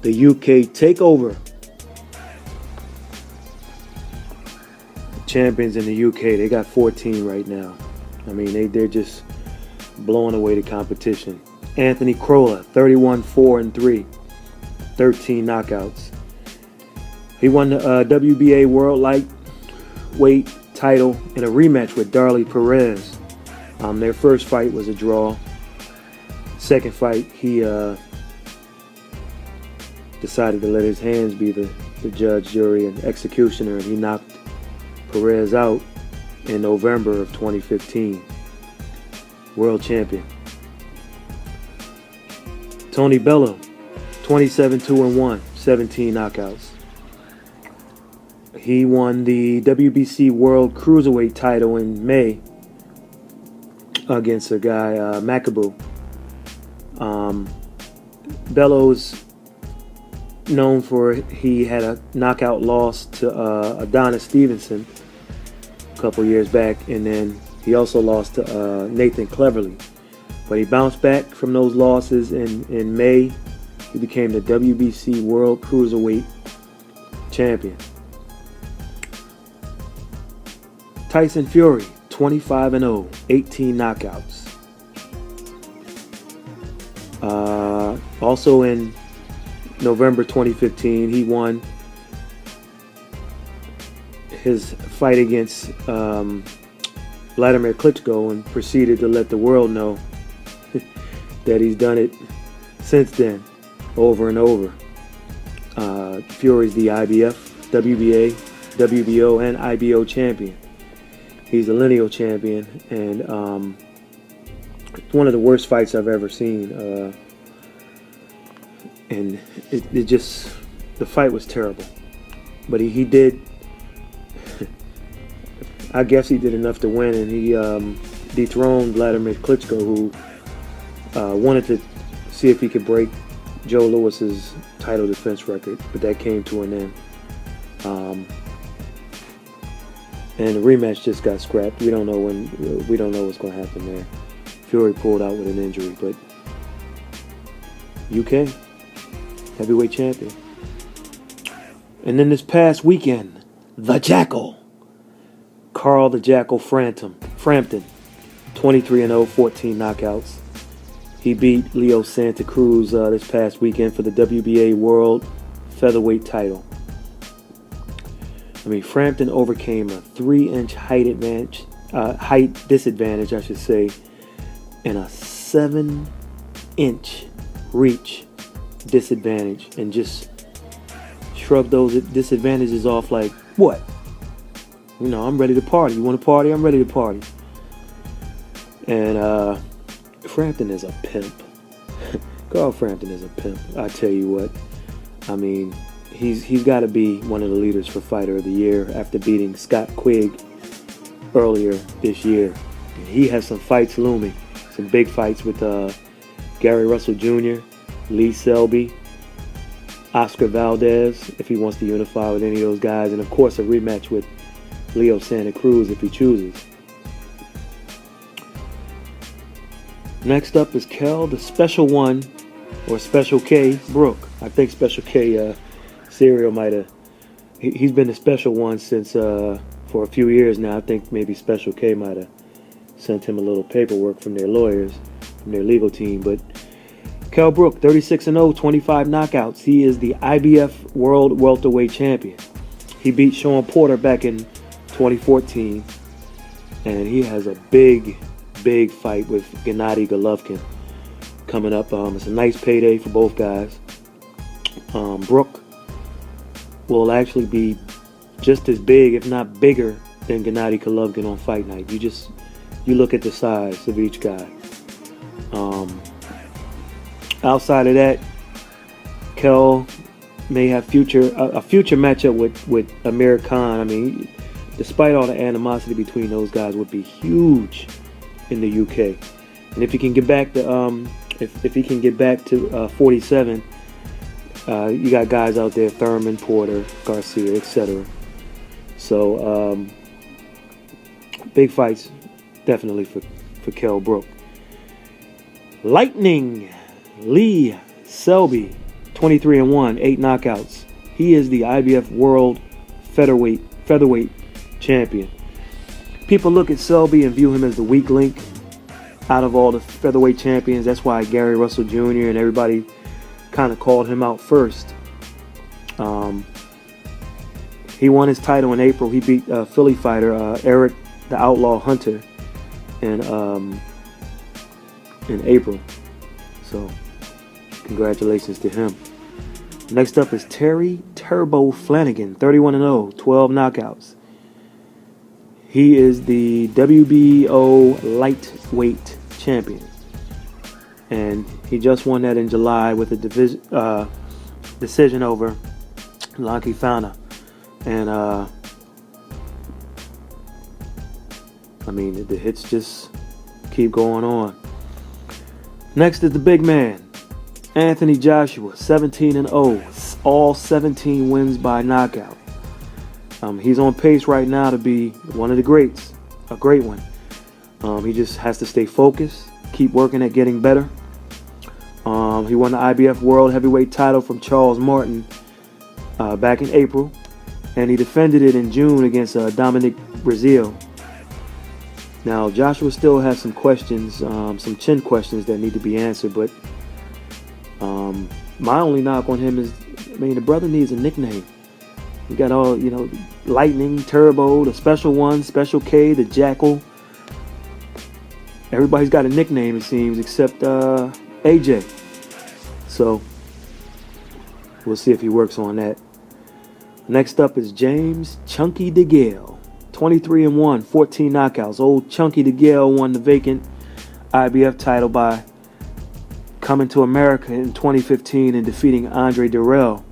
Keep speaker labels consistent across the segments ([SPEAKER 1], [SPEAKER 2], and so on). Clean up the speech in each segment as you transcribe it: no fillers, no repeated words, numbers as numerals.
[SPEAKER 1] the UK Takeover. Champions in the UK, they got 14 right now. I mean, they're just blowing away the competition. Anthony Crolla, 31-4-3, 13 knockouts. He won the WBA World Lightweight title in a rematch with Darlie Perez. Their first fight was a draw. Second fight, he decided to let his hands be the judge, jury, and executioner, and he knocked Perez out in November of 2015. World champion. Tony Bellew, 27-2-1, 17 knockouts. He won the WBC World Cruiserweight title in May against a guy, Macaboo. Bellew's known for, he had a knockout loss to Adonis Stevenson a couple years back, and then he also lost to Nathan Cleverly. But he bounced back from those losses in May. He became the WBC World Cruiserweight champion. Tyson Fury, 25-0, 18 knockouts. Also in November 2015, he won his fight against Vladimir Klitschko and proceeded to let the world know that he's done it since then, over and over. Fury's the IBF, WBA, WBO, and IBO champion. He's a lineal champion, and one of the worst fights I've ever seen. And it just, the fight was terrible. But he did, I guess he did enough to win, and he dethroned Vladimir Klitschko, who wanted to see if he could break Joe Louis's title defense record, but that came to an end. And the rematch just got scrapped. We don't know what's going to happen there. Fury pulled out with an injury, but UK heavyweight champion. And then this past weekend, the Jackal, Carl the Jackal Frampton, 23-0, 14 knockouts. He beat Leo Santa Cruz this past weekend for the WBA World Featherweight title. I mean, Frampton overcame a 3-inch height disadvantage, I should say, and a 7-inch reach disadvantage, and just shrugged those disadvantages off like, what? You know, I'm ready to party. You want to party? I'm ready to party. And Frampton is a pimp. Carl Frampton is a pimp. I tell you what. I mean, he's got to be one of the leaders for Fighter of the Year after beating Scott Quigg earlier this year. And he has some fights looming. Some big fights with Gary Russell Jr., Lee Selby, Oscar Valdez, if he wants to unify with any of those guys. And, of course, a rematch with Leo Santa Cruz if he chooses. Next up is Kell, the Special One, or Special K, Brook. I think Special K Serial might have... He's been the Special One since for a few years now. I think maybe Special K might have sent him a little paperwork from their lawyers, from their legal team. But Kell Brook, 36-0, 25 knockouts. He is the IBF World Welterweight Champion. He beat Sean Porter back in 2014. And he has a big fight with Gennady Golovkin coming up. It's a nice payday for both guys. Brook will actually be just as big, if not bigger, than Gennady Golovkin on fight night. You look at the size of each guy. Outside of that, Kell may have a future matchup with Amir Khan. I mean, despite all the animosity between those guys, would be huge in the UK. And if he can get back to if he can get back to 47, you got guys out there, Thurman, Porter, Garcia, etc. So big fights definitely for Kell Brook. Lightning Lee Selby, 23-1, 8 knockouts. He is the IBF World Featherweight Champion. People look at Selby and view him as the weak link out of all the featherweight champions. That's why Gary Russell Jr. and everybody kind of called him out first. He won his title in April. He beat Philly fighter Eric the Outlaw Hunter in April. So congratulations to him. Next up is Terry Turbo Flanagan, 31-0, 12 knockouts. He is the WBO lightweight champion, and he just won that in July with a decision over Lanky Fana. And the hits just keep going on. Next is the big man, Anthony Joshua, 17-0, all 17 wins by knockout. He's on pace right now to be one of the greats, a great one. He just has to stay focused, keep working at getting better. He won the IBF World Heavyweight title from Charles Martin back in April, and he defended it in June against Dominic Brazil. Now, Joshua still has some questions, some chin questions that need to be answered, but my only knock on him is, the brother needs a nickname. You got all, Lightning, Turbo, the Special One, Special K, the Jackal. Everybody's got a nickname, it seems, except AJ. So, we'll see if he works on that. Next up is James Chunky DeGale, 23-1, 14 knockouts. Old Chunky DeGale won the vacant IBF title by coming to America in 2015 and defeating Andre Durrell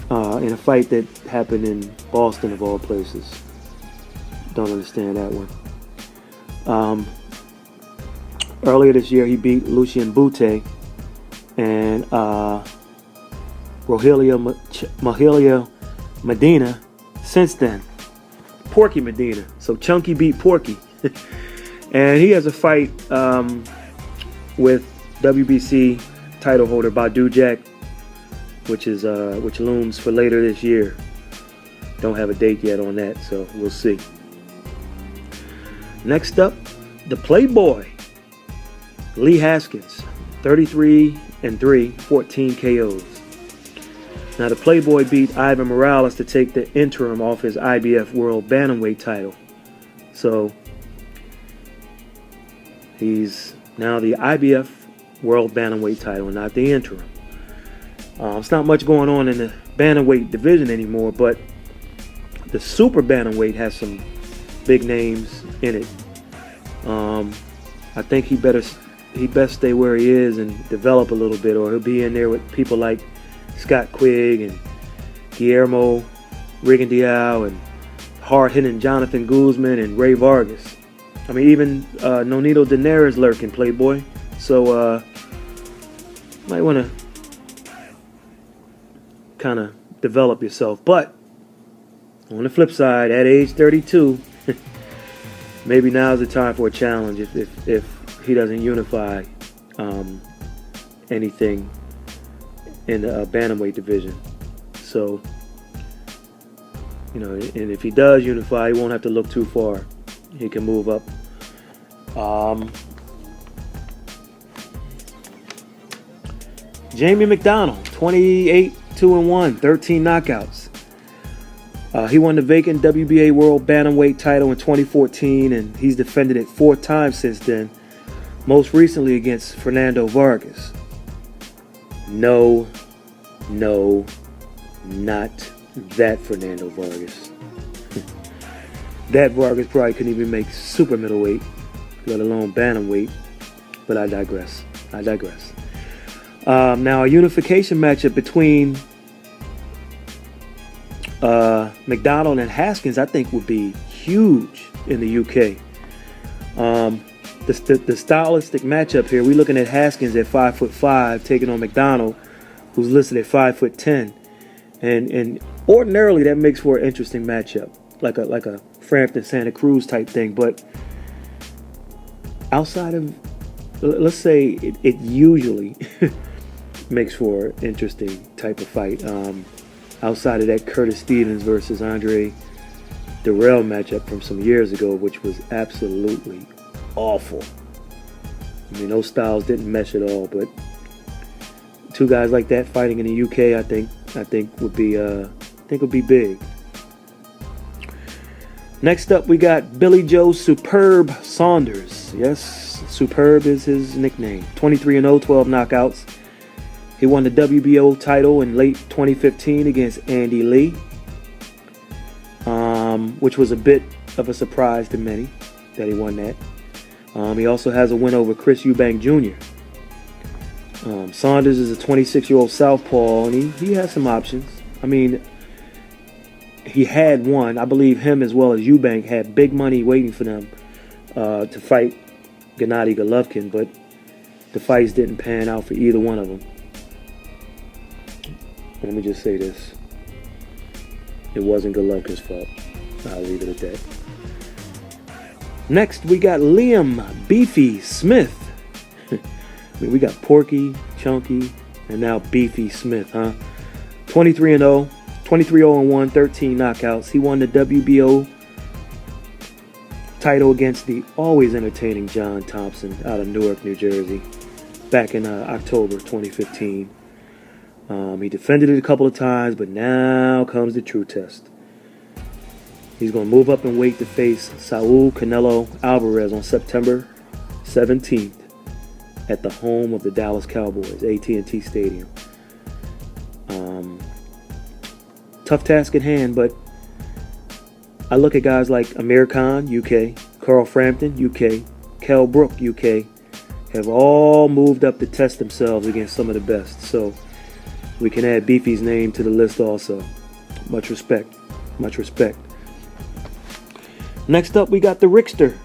[SPEAKER 1] in a fight that happened in Boston, of all places. Don't understand that one. Earlier this year, he beat Lucien Bute and Rogelio Medina. Since then, Porky Medina. So Chunky beat Porky. And he has a fight with WBC title holder Badu Jack, which looms for later this year. Don't have a date yet on that, so we'll see. Next up, the Playboy, Lee Haskins, 33-3, 14 KOs. Now the Playboy beat Ivan Morales to take the interim off his IBF World Bantamweight title. So he's now the IBF World Bantamweight title and not the interim. It's not much going on in the Bantamweight division anymore, but the Super Bantamweight has some big names in it. I think he best stay where he is and develop a little bit, or he'll be in there with people like Scott Quigg and Guillermo Rigondeaux and hard-hitting Jonathan Guzman and Ray Vargas. Even Nonito Daenerys lurking, Playboy. So might want to kind of develop yourself. But on the flip side, at age 32, maybe now's the time for a challenge if he doesn't unify anything in the bantamweight division. So, and if he does unify, he won't have to look too far. He can move up. Jamie McDonnell, 28-2-1, 13 knockouts. He won the vacant WBA World Bantamweight title in 2014, and he's defended it 4 times since then, most recently against Fernando Vargas. No, not that Fernando Vargas. That Vargas probably couldn't even make super middleweight, let alone bantamweight, but I digress. Now, a unification matchup between McDonnell and Haskins, I think, would be huge in the UK. The stylistic matchup here, we're looking at Haskins at 5'5", taking on McDonnell, who's listed at 5'10", and ordinarily that makes for an interesting matchup, like a Frampton Santa Cruz type thing. But outside of, let's say it usually makes for an interesting type of fight. Outside of that Curtis Stevens versus Andre DeGale matchup from some years ago, which was absolutely awful. I mean, those styles didn't mesh at all. But two guys like that fighting in the UK, I think would be big. Next up, we got Billy Joe Superb Saunders. Yes, Superb is his nickname. 23-0, 12 knockouts. He won the WBO title in late 2015 against Andy Lee, which was a bit of a surprise to many that he won that. He also has a win over Chris Eubank Jr. Saunders is a 26-year-old southpaw, and he has some options. I mean, he had one. I believe him as well as Eubank had big money waiting for them to fight Gennady Golovkin, but the fights didn't pan out for either one of them. Let me just say this. It wasn't Golovkin's fault. I'll leave it at that. Next, we got Liam Beefy Smith. I mean, we got Porky, Chunky, and now Beefy Smith, huh? 23-0, 23-0-1, 13 knockouts. He won the WBO title against the always entertaining John Thompson out of Newark, New Jersey, back in October 2015. He defended it a couple of times, but now comes the true test. He's going to move up in weight to face Saul Canelo Alvarez on September 17th at the home of the Dallas Cowboys, AT&T Stadium. Tough task at hand, but I look at guys like Amir Khan, UK, Carl Frampton, UK, Kell, Brook, UK, have all moved up to test themselves against some of the best. So we can add Beefy's name to the list also. Much respect. Much respect. Next up, we got the Rickster.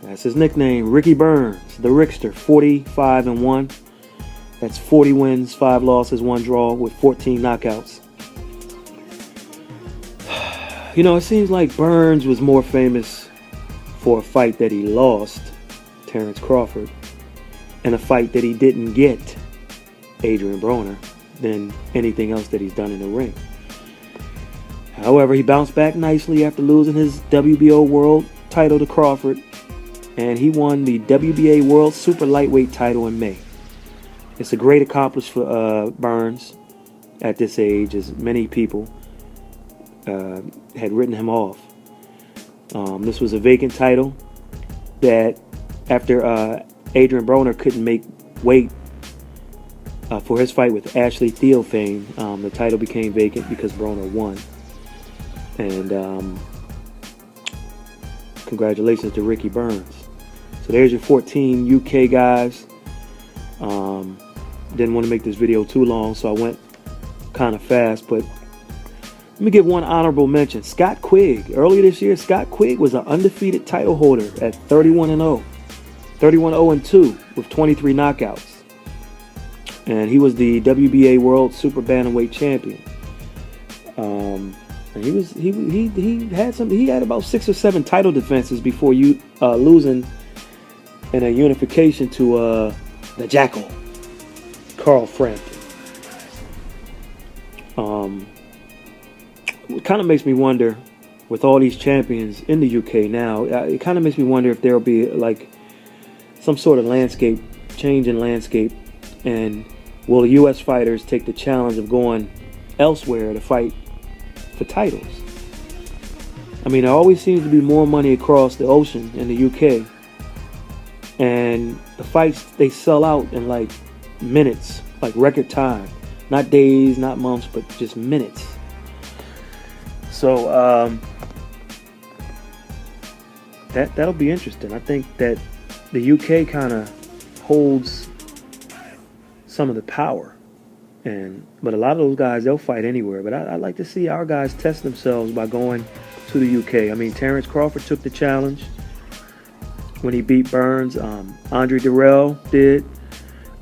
[SPEAKER 1] That's his nickname, Ricky Burns. The Rickster, 45-1. That's 40 wins, 5 losses, 1 draw with 14 knockouts. You know, it seems like Burns was more famous for a fight that he lost, Terrence Crawford, and a fight that he didn't get, Adrian Broner, than anything else that he's done in the ring. However, he bounced back nicely after losing his WBO World title to Crawford, and he won the WBA World Super Lightweight title in May. It's a great accomplishment for Burns at this age, as many people had written him off. This was a vacant title that after Adrian Broner couldn't make weight for his fight with Ashley Theophane, the title became vacant because Broner won. And congratulations to Ricky Burns. So there's your 14 UK guys. Didn't want to make this video too long, so I went kind of fast, but let me give one honorable mention. Scott Quigg. Earlier this year, Scott Quigg was an undefeated title holder at 31-0. 31-0-2 with 23 knockouts. And he was the WBA World Super Bantamweight Champion. And he had about 6 or 7 title defenses before losing in a unification to the Jackal, Carl Frampton. It kind of makes me wonder, with all these champions in the UK now, it kind of makes me wonder if there'll be like some sort of change in landscape, and will the US fighters take the challenge of going elsewhere to fight for titles? I mean, there always seems to be more money across the ocean in the UK, and the fights, they sell out in like minutes, like record time, not days, not months, but just minutes. So that'll be interesting. I think that the UK kind of holds some of the power, but a lot of those guys, they'll fight anywhere. But I'd like to see our guys test themselves by going to the UK. I mean, Terrence Crawford took the challenge when he beat Burns. Andre DeGale did.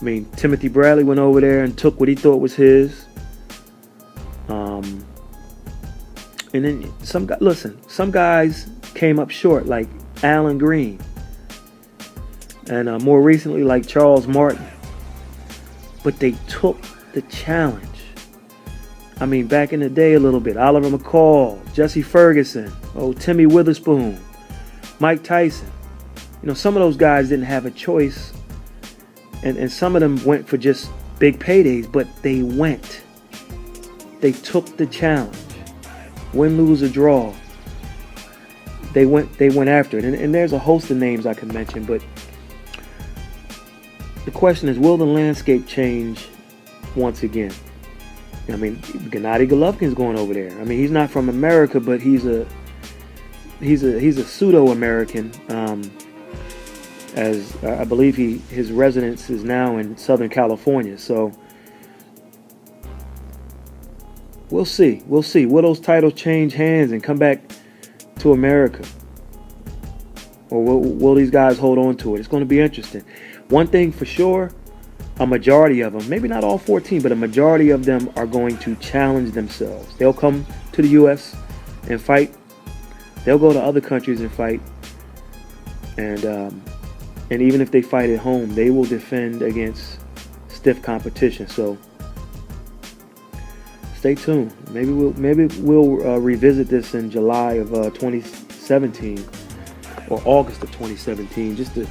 [SPEAKER 1] I mean, Timothy Bradley went over there and took what he thought was his. And then some guys came up short, like Alan Green. And more recently, like Charles Martin. but they took the challenge. I mean, back in the day a little bit, Oliver McCall, Jesse Ferguson, Timmy Witherspoon, Mike Tyson. You know, some of those guys didn't have a choice, and some of them went for just big paydays, but they went. They took the challenge. Win, lose, or draw. They went after it. And there's a host of names I can mention, but the question is, will the landscape change once again? I mean, Gennady Golovkin's going over there. I mean, he's not from America, but he's a pseudo-American. As I believe his residence is now in Southern California. So we'll see. We'll see. Will those titles change hands and come back to America? Or will these guys hold on to it? It's going to be interesting. One thing for sure, a majority of them, maybe not all 14, but a majority of them are going to challenge themselves. They'll come to the U.S. and fight. They'll go to other countries and fight. And even if they fight at home, they will defend against stiff competition. So stay tuned. Maybe we'll revisit this in July of 2017 or August of 2017, just to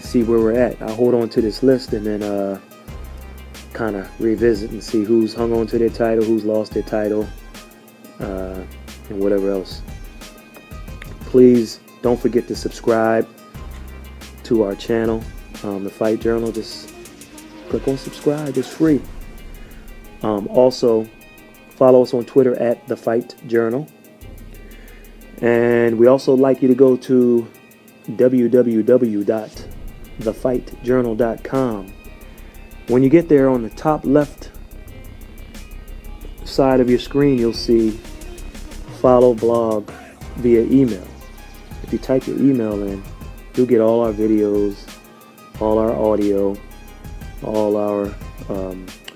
[SPEAKER 1] see where we're at. I'll hold on to this list and then kind of revisit and see who's hung on to their title, who's lost their title, and whatever else. Please don't forget to subscribe to our channel, The Fight Journal. Just click on subscribe. It's free. Also, follow us on Twitter at The Fight Journal. And we also like you to go to www.thefightjournal.com. When you get there, on the top left side of your screen, you'll see follow blog via email. If you type your email in, you'll get all our videos, all our audio, all our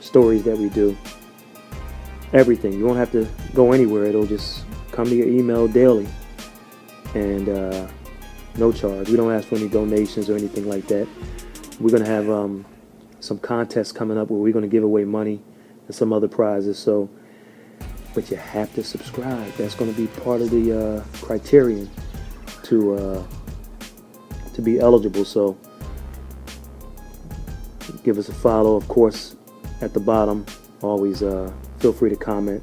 [SPEAKER 1] stories that we do. Everything. You won't have to go anywhere. It'll just come to your email daily. And no charge. We don't ask for any donations or anything like that. We're going to have some contests coming up where we're going to give away money and some other prizes. So, but you have to subscribe. That's going to be part of the criterion to be eligible. So give us a follow. Of course, at the bottom, always feel free to comment.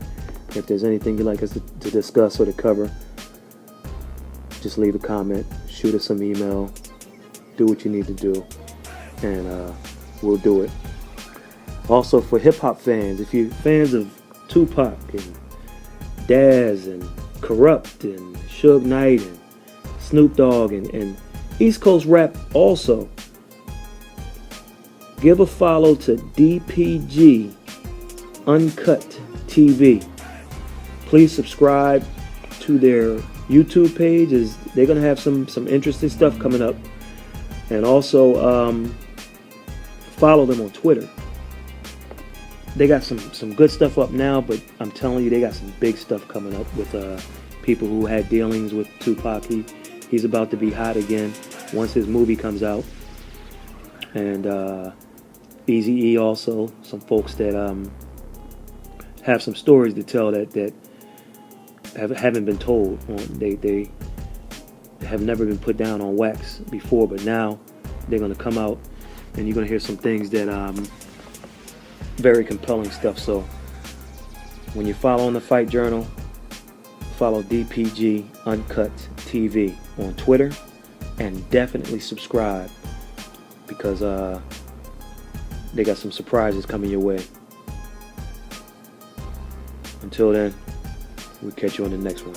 [SPEAKER 1] If there's anything you'd like us to discuss or to cover, just leave a comment, shoot us some email, do what you need to do, and we'll do it. Also, for hip-hop fans, if you're fans of Tupac and Daz and Corrupt and Suge Knight and Snoop Dogg and East Coast rap also, give a follow to DPG Uncut TV. Please subscribe to their YouTube page, as they're going to have some interesting stuff coming up. And also follow them on Twitter. They got some good stuff up now, but I'm telling you, they got some big stuff coming up with people who had dealings with Tupac. He's about to be hot again once his movie comes out. And Eazy-E also, some folks that have some stories to tell that haven't been told. They have never been put down on wax before, but now they're going to come out and you're going to hear some things that very compelling stuff. So when you're following the Fight Journal, follow DPG Uncut TV on Twitter, and definitely subscribe, because they got some surprises coming your way. Until then, we'll catch you on the next one.